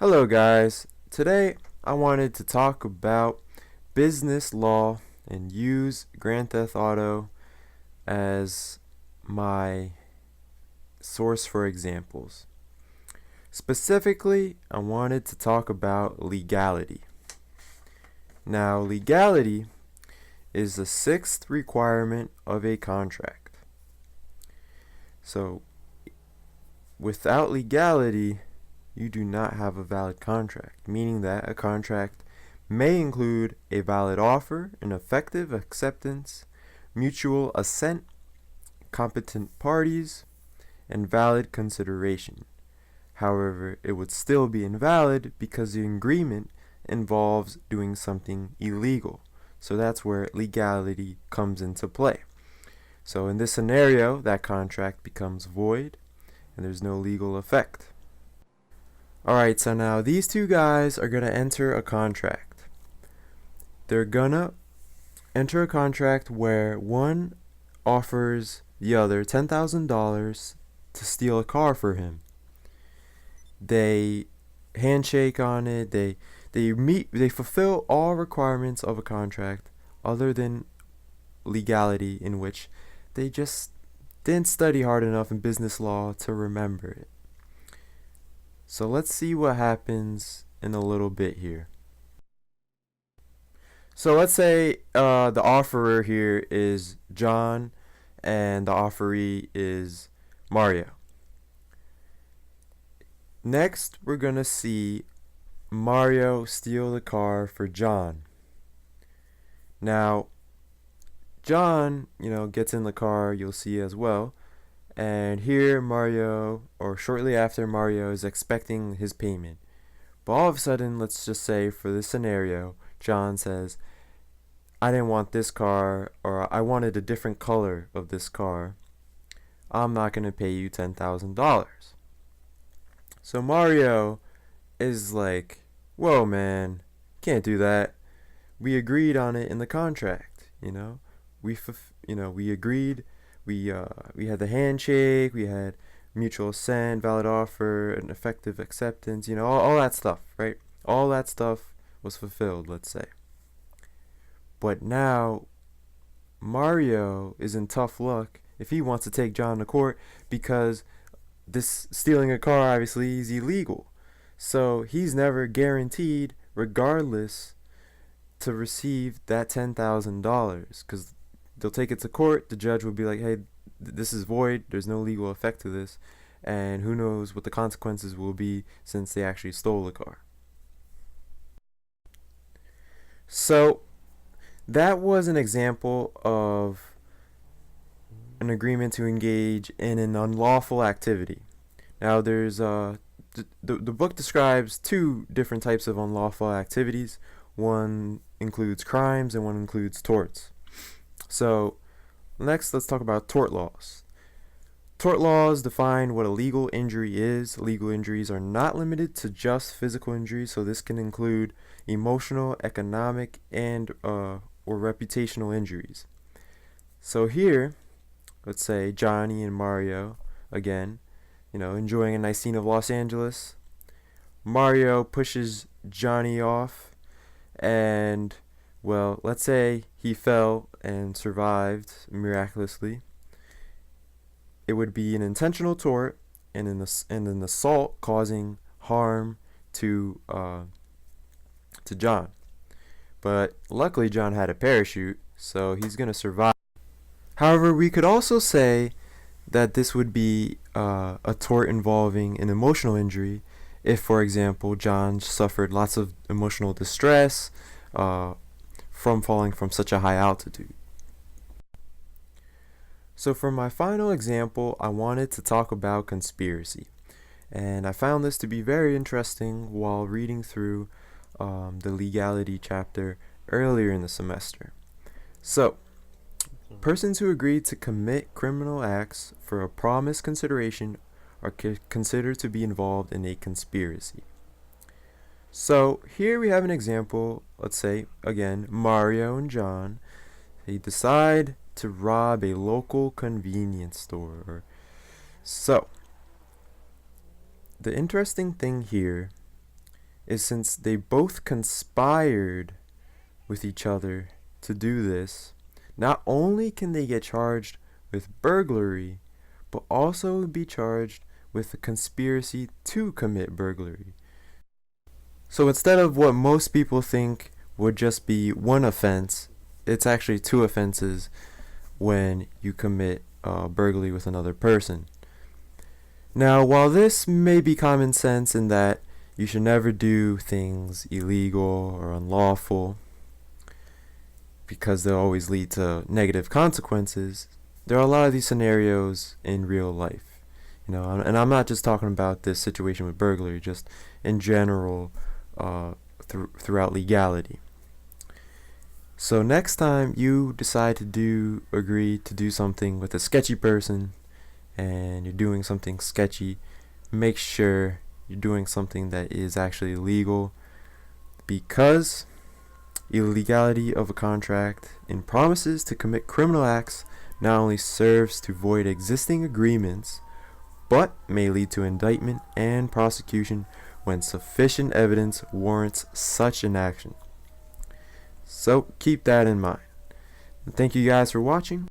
Hello guys, today I wanted to talk about business law and use Grand Theft Auto as my source for examples. Specifically, I wanted to talk about legality. Now, legality is the sixth requirement of a contract. So, without legality, you do not have a valid contract, meaning that a contract may include a valid offer, an effective acceptance, mutual assent, competent parties, and valid consideration. However, it would still be invalid because the agreement involves doing something illegal. So that's where legality comes into play. So in this scenario, that contract becomes void and there's no legal effect. Alright, so now these two guys are going to enter a contract. They're going to enter a contract where one offers the other $10,000 to steal a car for him. They handshake on it, they fulfill all requirements of a contract other than legality, in which they just didn't study hard enough in business law to remember it. So let's see what happens in a little bit here. So let's say the offerer here is John and the offeree is Mario. Next, we're going to see Mario steal the car for John. Now, John, gets in the car, you'll see as well. And here Mario, or shortly after, Mario is expecting his payment. But all of a sudden, let's just say for this scenario, John says, I didn't want this car, or I wanted a different color of this car. I'm not going to pay you $10,000. So Mario is like, whoa man, can't do that. We agreed on it in the contract, we agreed. We had the handshake, we had mutual assent, valid offer, an effective acceptance, all that stuff, right? All that stuff was fulfilled, let's say. But now Mario is in tough luck if he wants to take John to court, because this stealing a car obviously is illegal. So he's never guaranteed, regardless, to receive that $10,000, because they'll take it to court. The judge will be like, hey, this is void, there's no legal effect to this, and who knows what the consequences will be since they actually stole the car. So that was an example of an agreement to engage in an unlawful activity. Now there's the book describes two different types of unlawful activities. One includes crimes and one includes torts. So next, let's talk about tort laws. Tort laws define what a legal injury is. Legal injuries are not limited to just physical injuries, so this can include emotional, economic, and or reputational injuries. So here, let's say Johnny and Mario, again, enjoying a nice scene of Los Angeles. Mario pushes Johnny off, and well, let's say he fell and survived miraculously. It would be an intentional tort and an assault causing harm to John. But luckily John had a parachute, so he's going to survive. However, we could also say that this would be a tort involving an emotional injury if, for example, John suffered lots of emotional distress from falling from such a high altitude. So for my final example, I wanted to talk about conspiracy. And I found this to be very interesting while reading through the legality chapter earlier in the semester. So, persons who agree to commit criminal acts for a promised consideration are considered to be involved in a conspiracy. So here we have an example. Let's say, again, Mario and John, they decide to rob a local convenience store. So the interesting thing here is since they both conspired with each other to do this, not only can they get charged with burglary, but also be charged with a conspiracy to commit burglary. So instead of what most people think would just be one offense, it's actually two offenses when you commit burglary with another person. Now, while this may be common sense in that you should never do things illegal or unlawful because they'll always lead to negative consequences, there are a lot of these scenarios in real life. And I'm not just talking about this situation with burglary, just in general throughout legality. So next time you decide to agree to do something with a sketchy person, and you're doing something sketchy, make sure you're doing something that is actually legal, because illegality of a contract in promises to commit criminal acts not only serves to void existing agreements, but may lead to indictment and prosecution when sufficient evidence warrants such an action. So keep that in mind. Thank you guys for watching.